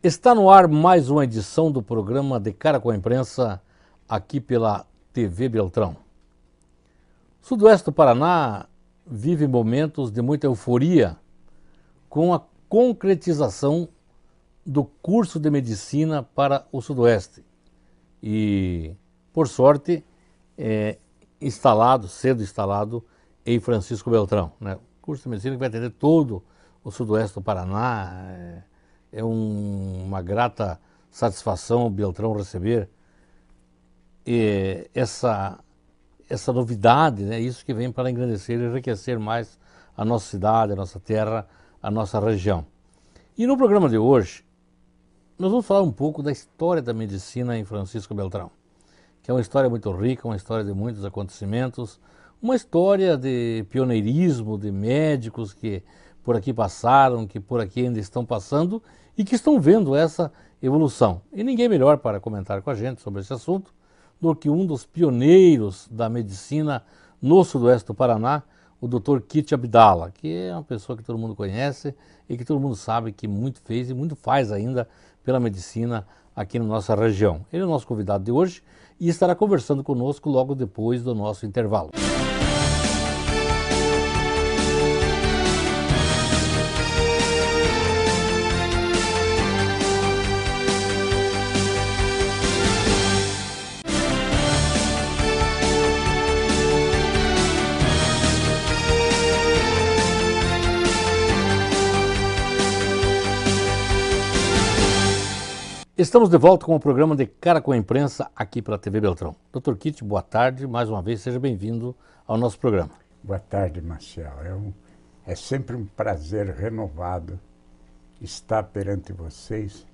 Está no ar mais uma edição do programa De Cara com a Imprensa, aqui pela TV Beltrão. O Sudoeste do Paraná vive momentos de muita euforia com a concretização do curso de medicina para o Sudoeste. E, por sorte, cedo instalado em Francisco Beltrão, né? O curso de medicina que vai atender todo o Sudoeste do Paraná. É uma grata satisfação o Beltrão receber essa novidade, né? Isso que vem para engrandecer e enriquecer mais a nossa cidade, a nossa terra, a nossa região. E no programa de hoje, nós vamos falar um pouco da história da medicina em Francisco Beltrão, que é uma história muito rica, uma história de muitos acontecimentos, uma história de pioneirismo, de médicos que por aqui passaram, que por aqui ainda estão passando e que estão vendo essa evolução. E ninguém melhor para comentar com a gente sobre esse assunto do que um dos pioneiros da medicina no Sudoeste do Paraná, o Dr. Kit Abdala, que é uma pessoa que todo mundo conhece e que todo mundo sabe que muito fez e muito faz ainda pela medicina aqui na nossa região. Ele é o nosso convidado de hoje e estará conversando conosco logo depois do nosso intervalo. Estamos de volta com o programa De Cara com a Imprensa aqui pela TV Beltrão. Dr. Kit, boa tarde, mais uma vez, seja bem-vindo ao nosso programa. Boa tarde, Marcial. É sempre um prazer renovado estar perante vocês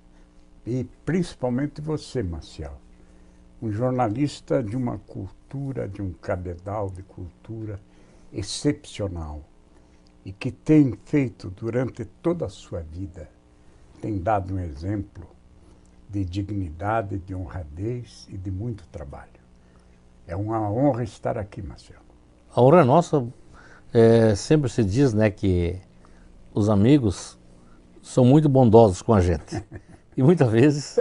e principalmente você, Marcial, um jornalista de uma cultura, de um cabedal de cultura excepcional e que tem feito durante toda a sua vida, tem dado um exemplo de dignidade, de honradez e de muito trabalho. É uma honra estar aqui, Marcelo. A honra é nossa. Sempre se diz, né, que os amigos são muito bondosos com a gente. E muitas vezes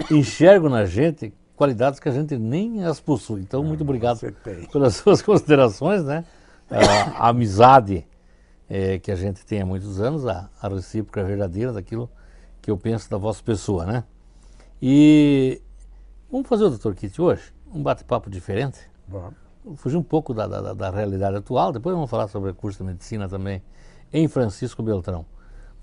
enxergam na gente qualidades que a gente nem as possui. Então, muito obrigado pelas suas considerações, né? A amizade que a gente tem há muitos anos, a recíproca verdadeira daquilo que eu penso da vossa pessoa, né? E vamos fazer o Dr. Kit hoje, um bate-papo diferente. Bom. Fugir um pouco da realidade atual, depois vamos falar sobre o curso de medicina também em Francisco Beltrão.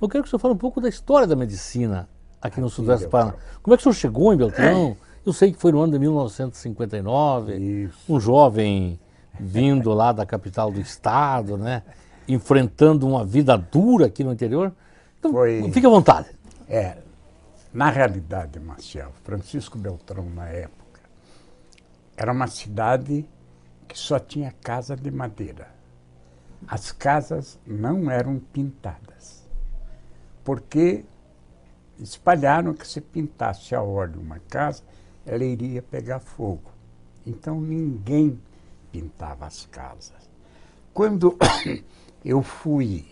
Eu quero que o senhor fale um pouco da história da medicina aqui no Sudoeste do Paraná. Como é que o senhor chegou em Beltrão? Eu sei que foi no ano de 1959, Isso. Um jovem vindo lá da capital do estado, né? Enfrentando uma vida dura aqui no interior. Então, fique à vontade. Na realidade, Marcial, Francisco Beltrão, na época, era uma cidade que só tinha casa de madeira. As casas não eram pintadas, porque espalharam que se pintasse a óleo uma casa, ela iria pegar fogo. Então ninguém pintava as casas. Quando eu fui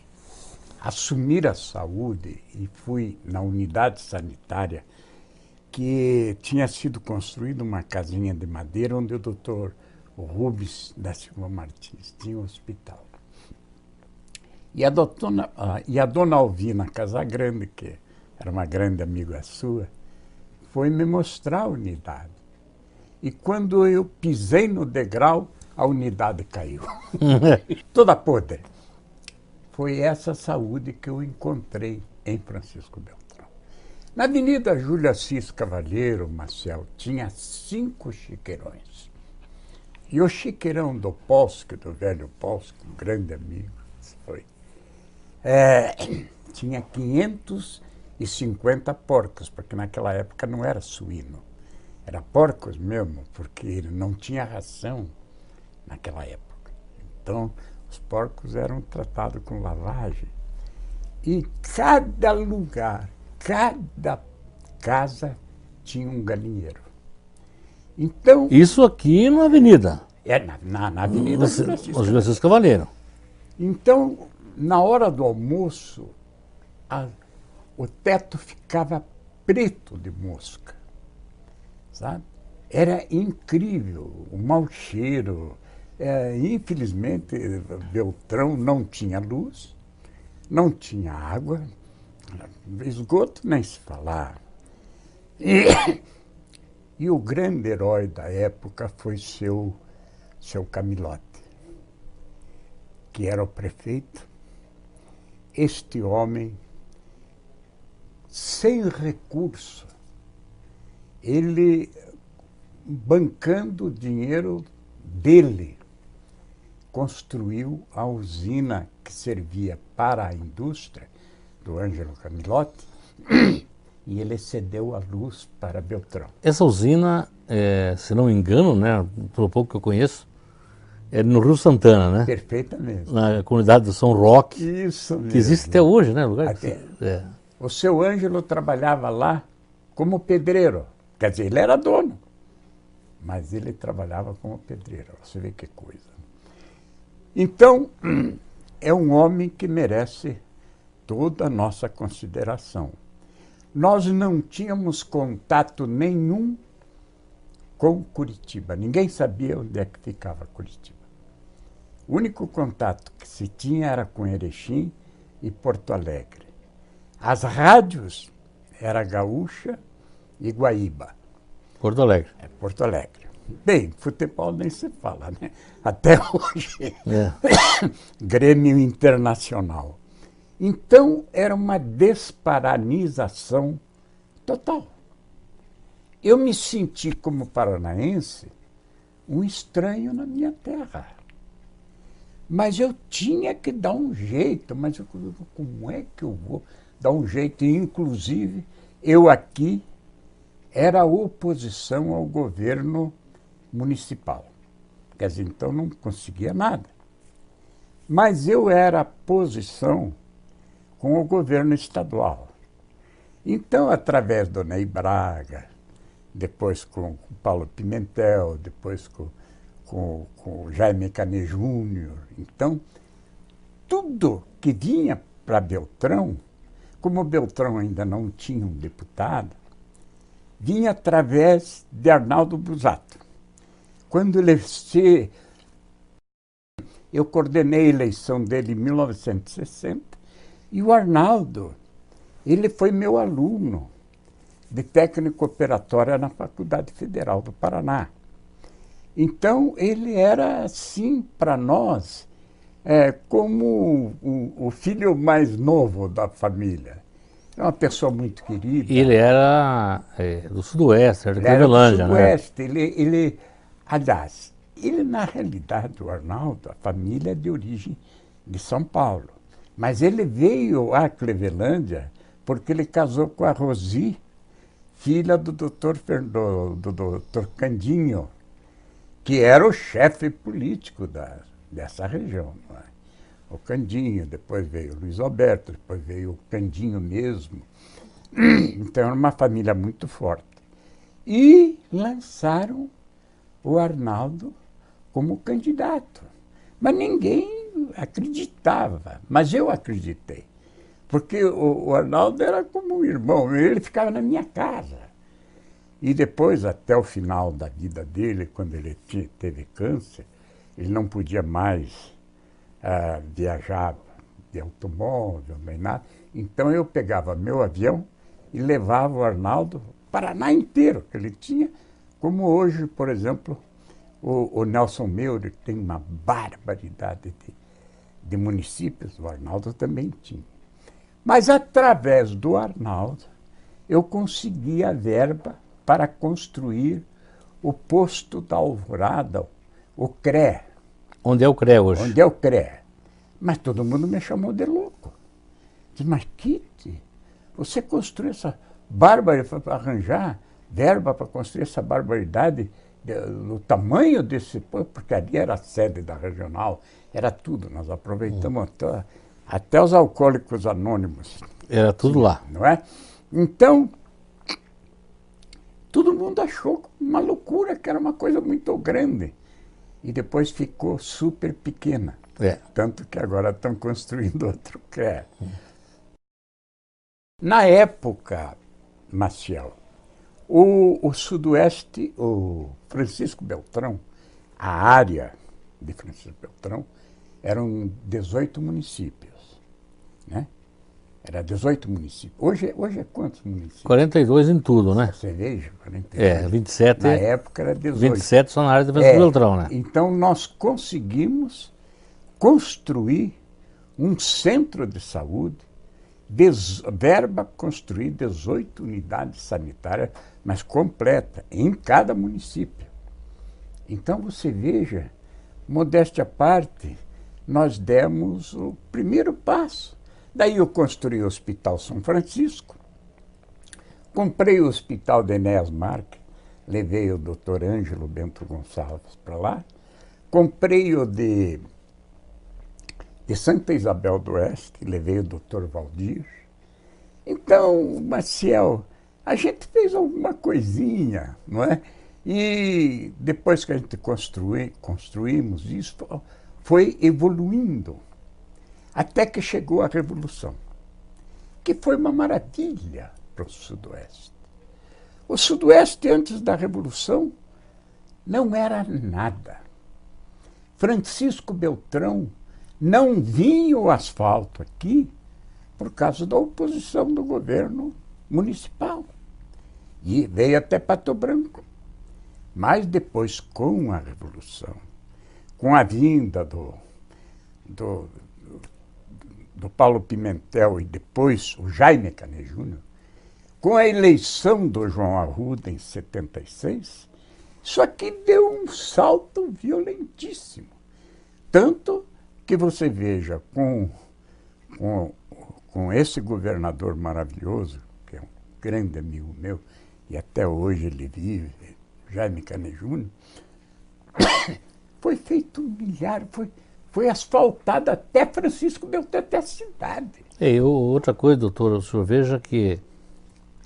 assumir a saúde e fui na unidade sanitária que tinha sido construída uma casinha de madeira onde o doutor Rubens da Silva Martins tinha um hospital. E a dona Alvina Casagrande, que era uma grande amiga sua, foi me mostrar a unidade. E quando eu pisei no degrau, a unidade caiu. Toda podre. Foi essa saúde que eu encontrei em Francisco Beltrão. Na Avenida Júlia Assis Cavalheiro, Marcel, tinha 5 chiqueirões. E o chiqueirão do Polsky, do velho Polsky, um grande amigo, tinha 550 porcos, porque naquela época não era suíno. Era porcos mesmo, porque não tinha ração naquela época. Então, os porcos eram tratados com lavagem. E cada lugar, cada casa tinha um galinheiro. Então, isso aqui na avenida? Na Avenida Júlia Assis Cavalheiro. Então, na hora do almoço, o teto ficava preto de mosca, sabe? Era incrível, o mau cheiro. Infelizmente, Beltrão não tinha luz, não tinha água, esgoto nem se falar. E o grande herói da época foi seu Camilote, que era o prefeito. Este homem, sem recurso, ele bancando o dinheiro dele, construiu a usina que servia para a indústria do Ângelo Camilote e ele cedeu a luz para Beltrão. Essa usina, se não me engano, né, pelo pouco que eu conheço, é no Rio Santana, né? Perfeitamente. Na comunidade de São Roque. Isso mesmo. Que existe até hoje, né? Lugar até. O seu Ângelo trabalhava lá como pedreiro. Quer dizer, ele era dono, mas ele trabalhava como pedreiro. Você vê que coisa. Então, é um homem que merece toda a nossa consideração. Nós não tínhamos contato nenhum com Curitiba. Ninguém sabia onde é que ficava Curitiba. O único contato que se tinha era com Erechim e Porto Alegre. As rádios era Gaúcha e Guaíba. Porto Alegre. Porto Alegre. Bem, futebol nem se fala, né? Até hoje. Grêmio Internacional. Então, era uma desparanização total. Eu me senti, como paranaense, um estranho na minha terra. Mas eu tinha que dar um jeito. Mas como é que eu vou dar um jeito? E, inclusive, eu aqui era oposição ao governo municipal. Quer dizer, então não conseguia nada. Mas eu era posição com o governo estadual. Então, através do Ney Braga, depois com o Paulo Pimentel, depois com o Jaime Canet Júnior. Então, tudo que vinha para Beltrão, como Beltrão ainda não tinha um deputado, vinha através de Arnaldo Busato. Quando eu coordenei a eleição dele em 1960, e o Arnaldo, ele foi meu aluno de técnico operatória na Faculdade Federal do Paraná. Então, ele era, assim, para nós, como o filho mais novo da família. É uma pessoa muito querida. E ele era do Sudoeste, era de Clevelândia, né? Do Sudoeste. Aliás, ele, na realidade, o Arnaldo, a família é de origem de São Paulo. Mas ele veio a Clevelândia porque ele casou com a Rosi, filha do doutor Candinho, que era o chefe político dessa região. Não é? O Candinho, depois veio o Luiz Alberto, depois veio o Candinho mesmo. Então, era uma família muito forte. E lançaram o Arnaldo como candidato. Mas ninguém acreditava, mas eu acreditei. Porque o Arnaldo era como um irmão, ele ficava na minha casa. E depois, até o final da vida dele, quando ele teve câncer, ele não podia mais viajar de automóvel, nem nada. Então eu pegava meu avião e levava o Arnaldo para o Paraná inteiro, que ele tinha, como hoje, por exemplo, o Nelson Meure tem uma barbaridade de municípios, o Arnaldo também tinha. Mas, através do Arnaldo, eu consegui a verba para construir o posto da Alvorada, o CRE. Onde é o CRE hoje? Onde é o CRE. Mas todo mundo me chamou de louco. Disse, mas Kitty, você construiu essa barbaridade para arranjar verba para construir essa barbaridade no tamanho desse posto, porque ali era a sede da regional, era tudo, nós aproveitamos até os alcoólicos anônimos. Era tudo lá. Não é? Então, todo mundo achou uma loucura, que era uma coisa muito grande. E depois ficou super pequena. Tanto que agora estão construindo outro CRE. Na época, Maciel, o Sudoeste, o Francisco Beltrão, a área de Francisco Beltrão, eram 18 municípios, né? Era 18 municípios. Hoje é quantos municípios? 42 em tudo, né? Você veja, 42. 27. Na época era 18. 27 só na área de Francisco Beltrão, né? Então nós conseguimos construir um centro de saúde, verba construir 18 unidades sanitárias, mas completa, em cada município. Então você veja, modéstia à parte, nós demos o primeiro passo. Daí eu construí o Hospital São Francisco, comprei o Hospital de Enéas Marques, levei o Dr. Ângelo Bento Gonçalves para lá, comprei o de Santa Isabel do Oeste, levei o Dr. Valdir. Então, Maciel, a gente fez alguma coisinha, não é? E depois que a gente construímos isso, foi evoluindo. Até que chegou a Revolução, que foi uma maravilha para o Sudoeste. O Sudoeste, antes da Revolução, não era nada. Francisco Beltrão não vinha o asfalto aqui por causa da oposição do governo municipal. E veio até Pato Branco. Mas depois, com a Revolução, com a vinda do Paulo Pimentel e depois o Jaime Canet Júnior, com a eleição do João Arruda em 76, isso aqui deu um salto violentíssimo. Tanto que você veja, com esse governador maravilhoso, que é um grande amigo meu, e até hoje ele vive, Jaime Canet Júnior, foi feito foi asfaltado até Francisco Beltrão, até a cidade. E outra coisa, doutor, o senhor veja que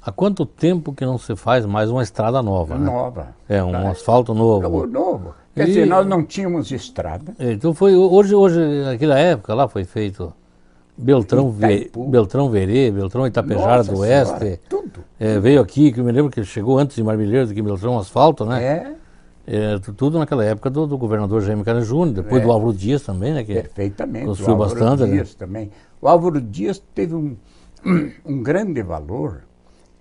há quanto tempo que não se faz mais uma estrada nova, né? Nova. É, um asfalto novo. Novo. Quer dizer, nós não tínhamos estrada. Então foi, hoje, naquela época lá foi feito Beltrão Verê, Beltrão Itapejara do Oeste. Senhora, tudo. Veio aqui, que eu me lembro que chegou antes de Marmilheiros aqui em Beltrão Asfalto, né? Tudo naquela época do governador Jaime Canet Júnior, depois do Álvaro Dias também, né? Que perfeitamente. construiu bastante. Dias também. O Álvaro Dias teve um grande valor,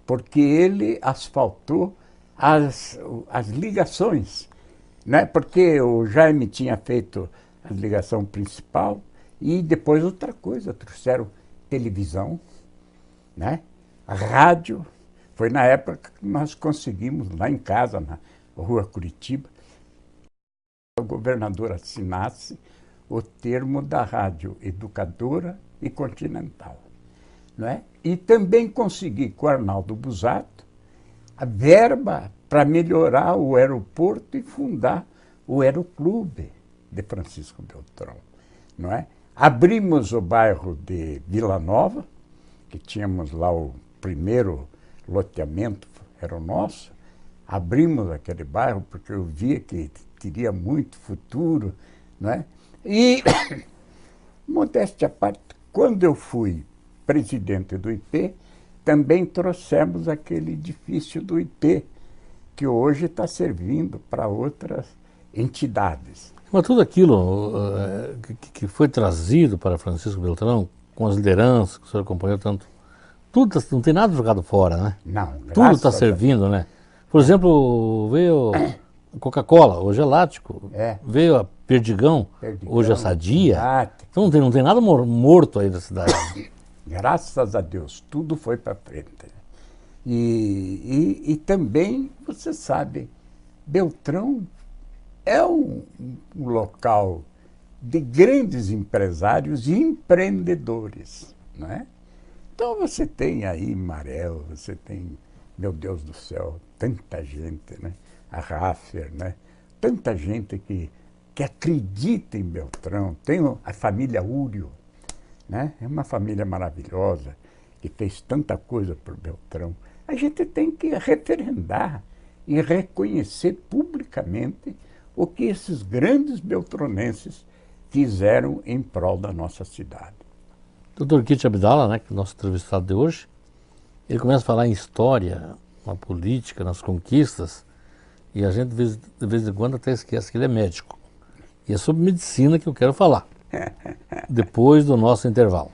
porque ele asfaltou as ligações, né? Porque o Jaime tinha feito a ligação principal e depois outra coisa, trouxeram televisão, né? Rádio. Foi na época que nós conseguimos, lá em casa, na Rua Curitiba, o governador assinasse o termo da rádio educadora e continental. Não é? E também consegui com o Arnaldo Busato a verba para melhorar o aeroporto e fundar o Aeroclube de Francisco Beltrão. Não é? Abrimos o bairro de Vila Nova, que tínhamos lá o primeiro loteamento, era o nosso. Abrimos aquele bairro porque eu via que teria muito futuro, né? E, modéstia à parte, quando eu fui presidente do IP, também trouxemos aquele edifício do IP, que hoje está servindo para outras entidades. Mas tudo aquilo que foi trazido para Francisco Beltrão, com as lideranças que o senhor acompanhou tanto, tudo não tem nada jogado fora, né? Não, tudo está servindo, né? Por exemplo, veio a Coca-Cola, hoje é Lático. Veio a Perdigão, hoje é Sadia. Então não tem nada morto aí da cidade. Graças a Deus, tudo foi para frente. E também, você sabe, Beltrão é um local de grandes empresários e empreendedores, não é? Então você tem aí Marel, você tem, meu Deus do céu, tanta gente, né? A Raffer, né? Tanta gente que acredita em Beltrão. Tem a família Úrio, né? É uma família maravilhosa que fez tanta coisa por Beltrão. A gente tem que referendar e reconhecer publicamente o que esses grandes beltronenses fizeram em prol da nossa cidade. Dr. Kit Abdala, né, que é o nosso entrevistado de hoje, ele começa a falar em história, na política, nas conquistas, e a gente de vez em quando até esquece que ele é médico. E é sobre medicina que eu quero falar, depois do nosso intervalo.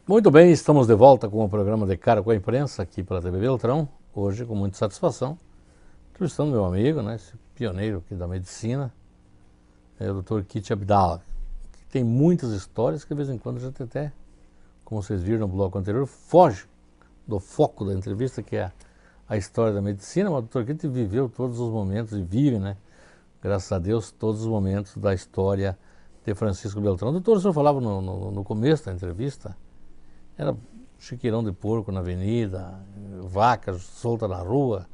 Muito bem, estamos de volta com o programa De Cara com a Imprensa, aqui pela TV Beltrão, hoje com muita satisfação, entrevistando meu amigo, né, esse pioneiro aqui da medicina, o Dr. Kit Abdala, que tem muitas histórias que de vez em quando a gente até, como vocês viram no bloco anterior, foge do foco da entrevista, que é a história da medicina, mas o Dr. Kit viveu todos os momentos, e vive, né, graças a Deus, todos os momentos da história de Francisco Beltrão. Doutor, o senhor falava no começo da entrevista, era chiqueirão de porco na avenida, vaca solta na rua,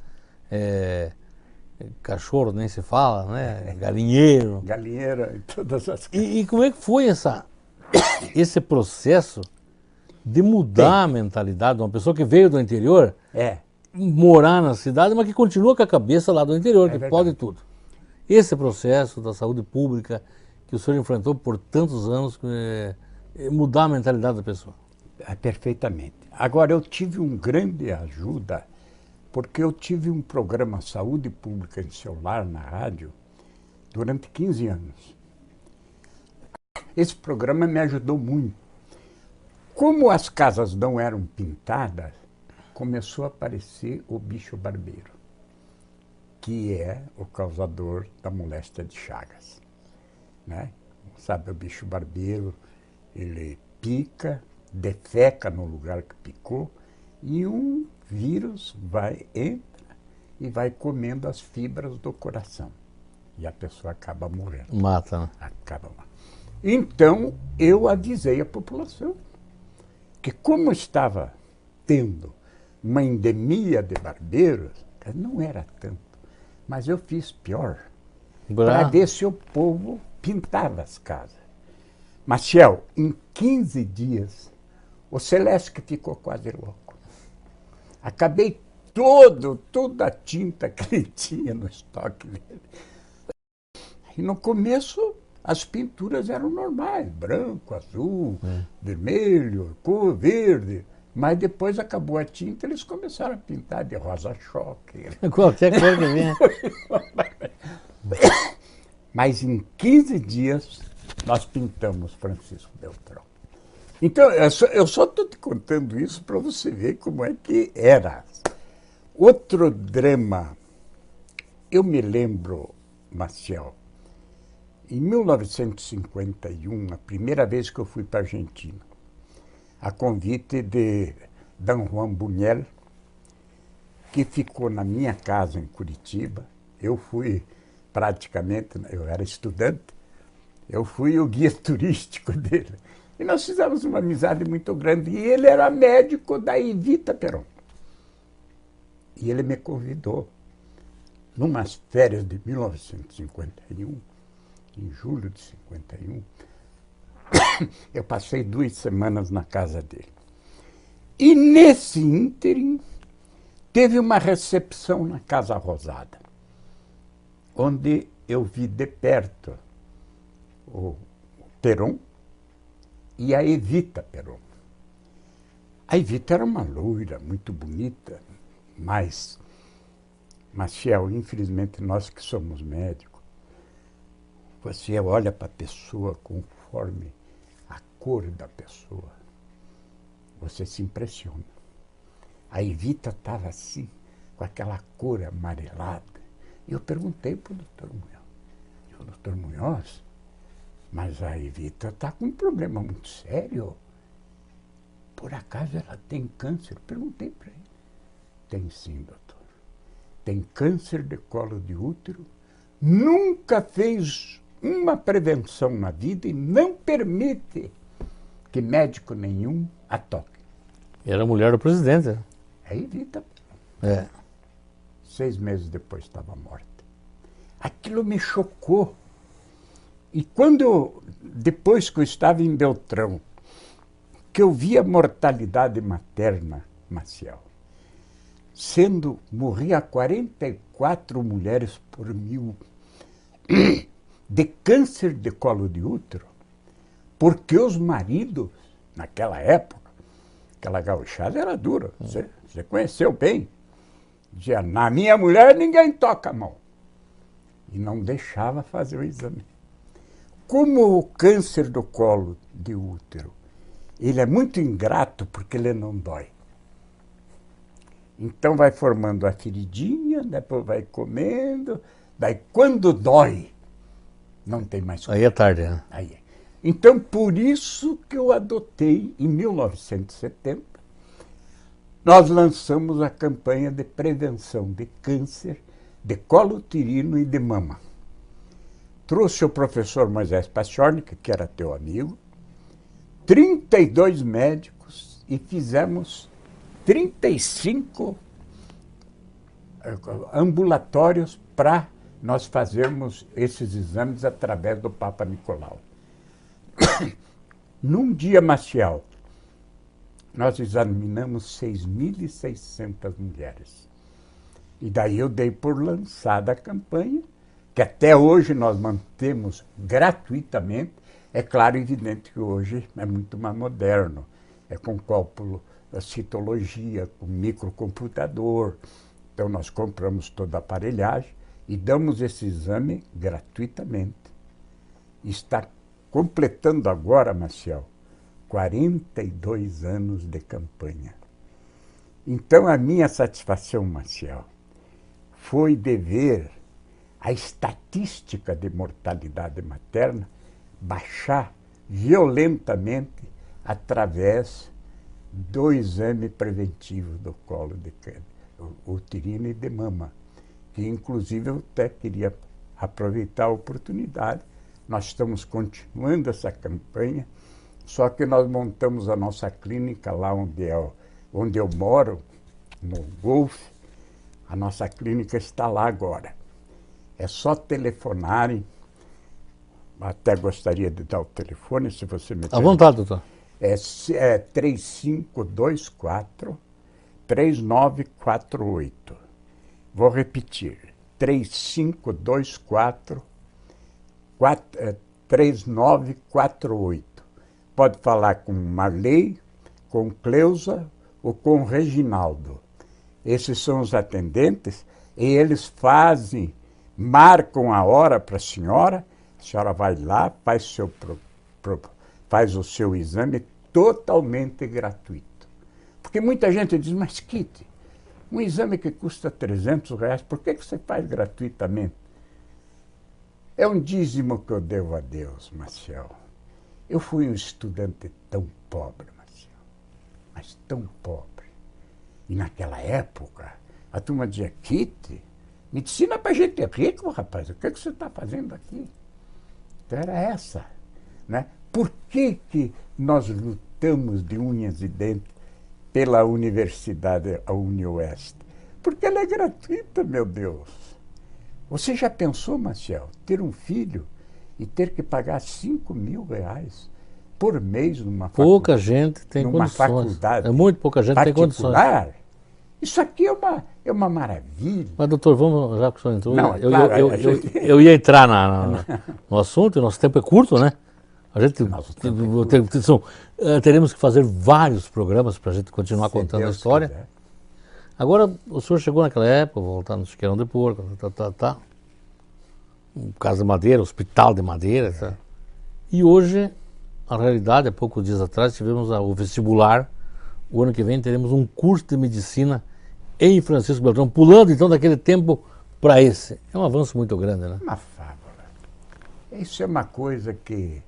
cachorro nem se fala, né? Galinheiro. Galinheiro e todas as coisas. E como é que foi esse processo de mudar a mentalidade de uma pessoa que veio do interior, morar na cidade, mas que continua com a cabeça lá do interior, que pode tudo. Esse processo da saúde pública que o senhor enfrentou por tantos anos, mudar a mentalidade da pessoa. Perfeitamente. Agora, eu tive uma grande ajuda, porque eu tive um programa Saúde Pública em Seu Lar na rádio durante 15 anos. Esse programa me ajudou muito. Como as casas não eram pintadas, começou a aparecer o bicho barbeiro, que é o causador da moléstia de Chagas, né? Sabe, o bicho barbeiro, ele pica, defeca no lugar que picou e um vírus entra e vai comendo as fibras do coração. E a pessoa acaba morrendo. Mata, né? Acaba matando. Então, eu avisei a população que, como estava tendo uma endemia de barbeiros, não era tanto, mas eu fiz pior, para ver se o povo pintava as casas. Maciel, em 15 dias, o Celeste que ficou quase louco. Acabei toda a tinta que ele tinha no estoque dele. E no começo, as pinturas eram normais, branco, azul, vermelho, cor verde. Mas depois acabou a tinta, eles começaram a pintar de rosa-choque. Qualquer cor que vinha. Mas em 15 dias, nós pintamos Francisco Beltrão. Então, eu só estou te contando isso para você ver como é que era. Outro drama, eu me lembro, Maciel, em 1951, a primeira vez que eu fui para a Argentina, a convite de D. Juan Buñuel, que ficou na minha casa em Curitiba. Eu fui praticamente, eu era estudante, eu fui o guia turístico dele. E nós fizemos uma amizade muito grande. E ele era médico da Evita Peron. E ele me convidou, numas férias de 1951, em julho de 51, eu passei 2 semanas na casa dele. E nesse ínterim, teve uma recepção na Casa Rosada, onde eu vi de perto o Peron e a Evita Peron. A Evita era uma loira, muito bonita, mas, Maciel, infelizmente nós que somos médicos, você olha para a pessoa conforme a cor da pessoa, você se impressiona. A Evita estava assim, com aquela cor amarelada. E eu perguntei para o Dr. Munhoz, Dr. Munhoz, mas a Evita está com um problema muito sério. Por acaso ela tem câncer? Perguntei para ele. Tem sim, doutor. Tem câncer de colo de útero, nunca fez uma prevenção na vida e não permite que médico nenhum a toque. Era a mulher do presidente, né? A Evita. 6 meses depois estava morta. Aquilo me chocou. E quando depois que eu estava em Beltrão, que eu vi a mortalidade materna, Maciel, morria 44 mulheres por 1000 de câncer de colo de útero, porque os maridos, naquela época, aquela gauchada era dura, você conheceu bem, dizia, na minha mulher ninguém toca a mão. E não deixava fazer o exame. Como o câncer do colo de útero, ele é muito ingrato porque ele não dói. Então vai formando a feridinha, depois vai comendo, daí quando dói, não tem mais como. Aí é tarde, né? Aí é. Então, por isso que eu adotei, em 1970, nós lançamos a campanha de prevenção de câncer de colo uterino e de mama. Trouxe o professor Moisés Pachornik, que era teu amigo, 32 médicos e fizemos 35 ambulatórios para nós fazermos esses exames através do Papa Nicolau. Num dia, Maciel, nós examinamos 6.600 mulheres. E daí eu dei por lançada a campanha, que até hoje nós mantemos gratuitamente. É claro e evidente que hoje é muito mais moderno. É com cálculo, citologia, com microcomputador. Então nós compramos toda a aparelhagem e damos esse exame gratuitamente. Está completando agora, Maciel, 42 anos de campanha. Então a minha satisfação, Maciel, foi de ver a estatística de mortalidade materna baixar violentamente através do exame preventivo do colo de uterino e de mama, que inclusive eu até queria aproveitar a oportunidade. Nós estamos continuando essa campanha, só que nós montamos a nossa clínica lá onde eu moro, no Golfe. A nossa clínica está lá agora. É só telefonarem. Até gostaria de dar o telefone, se você me permite. À vontade, doutor. É 3524-3948. Vou repetir. 3524-3948. Pode falar com Marley, com Cleusa ou com Reginaldo. Esses são os atendentes e eles marcam a hora para a senhora vai lá, faz o seu exame totalmente gratuito. Porque muita gente diz, mas Kitty, um exame que custa R$300, por que você faz gratuitamente? É um dízimo que eu devo a Deus, Maciel. Eu fui um estudante tão pobre, Maciel, mas tão pobre. E naquela época, a turma dizia, Kitty, medicina para gente rico, rapaz, o que você está fazendo aqui? Então era essa, né? Por que nós lutamos de unhas e dentes pela universidade, a UniOeste? Porque ela é gratuita, meu Deus. Você já pensou, Maciel, ter um filho e ter que pagar R$5.000 por mês numa pouca gente tem numa condições. faculdade É muito pouca gente tem condições. Isso aqui é uma maravilha. Mas, doutor, vamos, já que o senhor entrou, Não, é claro, eu ia entrar no assunto, e nosso tempo é curto, né? A gente teremos que fazer vários programas para a gente continuar contando a história. Quiser. Agora, o senhor chegou naquela época, voltar no Chiqueirão de Porco, Casa de Madeira, Hospital de Madeira. Tá? E hoje, a realidade, há poucos dias atrás, tivemos o vestibular. O ano que vem teremos um curso de medicina em Francisco Beltrão, pulando então daquele tempo para esse. É um avanço muito grande, né? Uma fábula. Isso é uma coisa que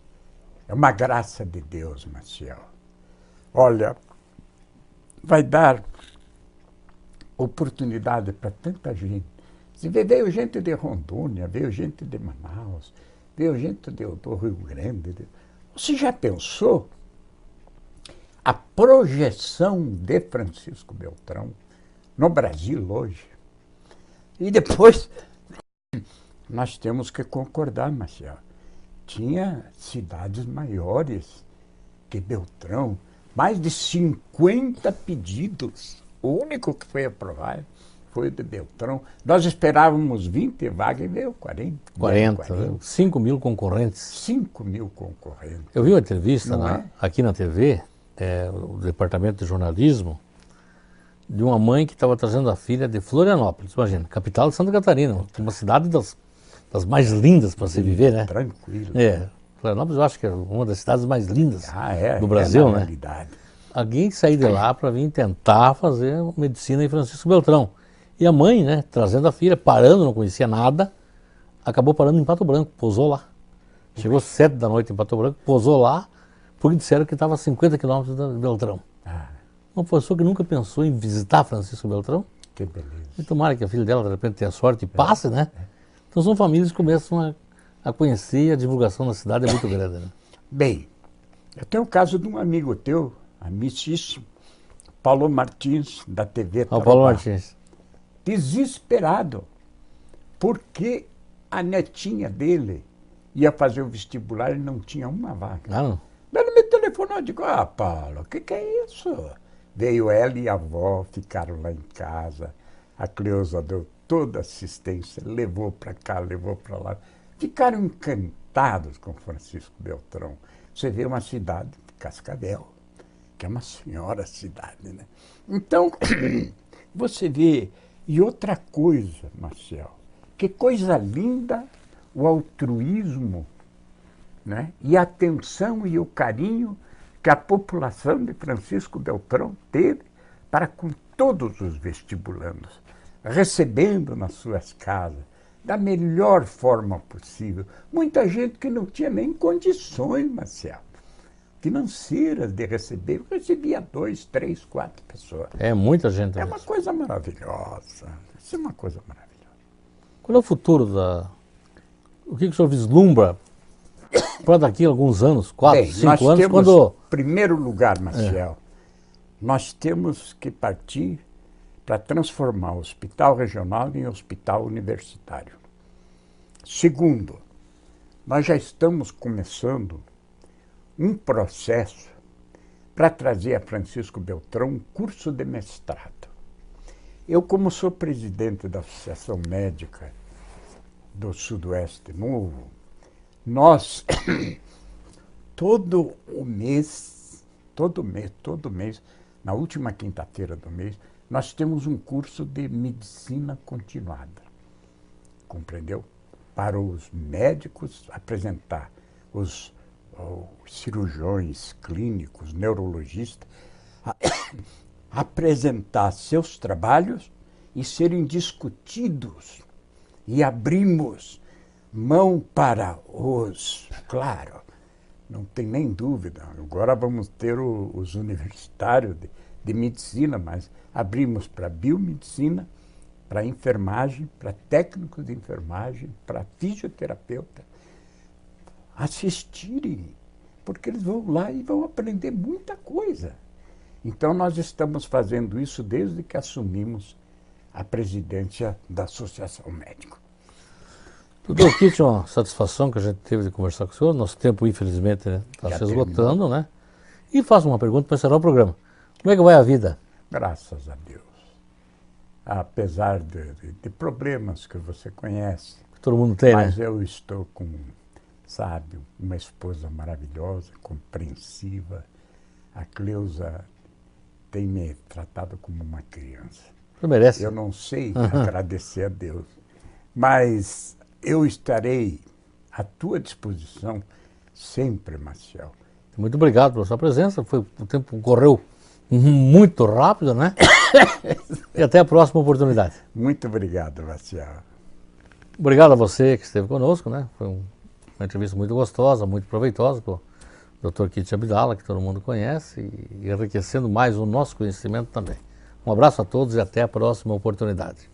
é uma graça de Deus, Maciel. Olha, vai dar oportunidade para tanta gente. Veio gente de Rondônia, veio gente de Manaus, veio gente do Rio Grande. Você já pensou a projeção de Francisco Beltrão no Brasil hoje? E depois nós temos que concordar, Marcelo. Tinha cidades maiores que Beltrão, mais de 50 pedidos. O único que foi aprovado foi o de Beltrão. Nós esperávamos 20 vagas e veio 40. 5 mil concorrentes. 5 mil concorrentes. Eu vi uma entrevista Não aqui na TV, o departamento de jornalismo, de uma mãe que estava trazendo a filha de Florianópolis, imagina, capital de Santa Catarina, uma cidade das mais lindas para se viver, né? Tranquilo. Florianópolis eu acho que é uma das cidades mais lindas do na Brasil, né? realidade. Alguém sair de lá para vir tentar fazer medicina em Francisco Beltrão. E a mãe, né, trazendo a filha, parando, não conhecia nada, acabou parando em Pato Branco, pousou lá. Chegou 7 da noite em Pato Branco, pousou lá, porque disseram que estava a 50 quilômetros de Beltrão. Uma pessoa que nunca pensou em visitar Francisco Beltrão. Que beleza. E tomara que a filha dela, de repente, tenha sorte e passe, né? Então são famílias que começam a conhecer, e a divulgação da cidade é muito grande, né? Bem, eu tenho o caso de um amigo teu, amicíssimo, Paulo Martins, da TV O Paulo Martins. Desesperado, porque a netinha dele ia fazer o vestibular e não tinha uma vaga. Ah, não? Ele me telefonou, eu digo, Paulo, o que é isso? Veio ela e a avó, ficaram lá em casa, a Cleusa deu toda a assistência, levou para cá, levou para lá. Ficaram encantados com Francisco Beltrão. Você vê uma cidade de Cascavel, que é uma senhora cidade, né? Então, você vê. E outra coisa, Marcelo, que coisa linda o altruísmo, né? E a atenção e o carinho que a população de Francisco Beltrão teve para com todos os vestibulandos, recebendo nas suas casas, da melhor forma possível. Muita gente que não tinha nem condições, Marcelo, financeiras de receber. Eu recebia 2, 3, 4 pessoas. É muita gente. É uma coisa maravilhosa. Isso é uma coisa maravilhosa. Qual é o futuro da... O que o senhor vislumbra para daqui a alguns anos, 4, 5 anos, temos, quando... Em primeiro lugar, Marcelo, nós temos que partir para transformar o hospital regional em hospital universitário. Segundo, nós já estamos começando um processo para trazer a Francisco Beltrão um curso de mestrado. Eu, como sou presidente da Associação Médica do Sudoeste Novo, nós, todo mês, na última quinta-feira do mês, nós temos um curso de medicina continuada, compreendeu? Para os médicos apresentar, os cirurgiões clínicos, neurologistas, apresentar seus trabalhos e serem discutidos. E abrimos mão para claro, não tem nem dúvida, agora vamos ter os universitários de medicina, mas abrimos para biomedicina, para enfermagem, para técnicos de enfermagem, para fisioterapeuta, assistirem, porque eles vão lá e vão aprender muita coisa. Então nós estamos fazendo isso desde que assumimos a presidência da Associação Médica. Doutor Kitt, uma satisfação que a gente teve de conversar com o senhor. Nosso tempo, infelizmente, está se esgotando, né? E faço uma pergunta para encerrar o programa. Como é que vai a vida? Graças a Deus. Apesar de problemas que você conhece. Que todo mundo tem, mas né? Eu estou com, sabe, uma esposa maravilhosa, compreensiva. A Cleusa tem me tratado como uma criança. Você merece. Eu não sei agradecer a Deus, mas eu estarei à tua disposição sempre, Marcelo. Muito obrigado pela sua presença. O tempo correu muito rápido, né? E até a próxima oportunidade. Muito obrigado, Marcelo. Obrigado a você que esteve conosco, né? Foi uma entrevista muito gostosa, muito proveitosa com o Dr. Kitt Abdala, que todo mundo conhece, e enriquecendo mais o nosso conhecimento também. Um abraço a todos e até a próxima oportunidade.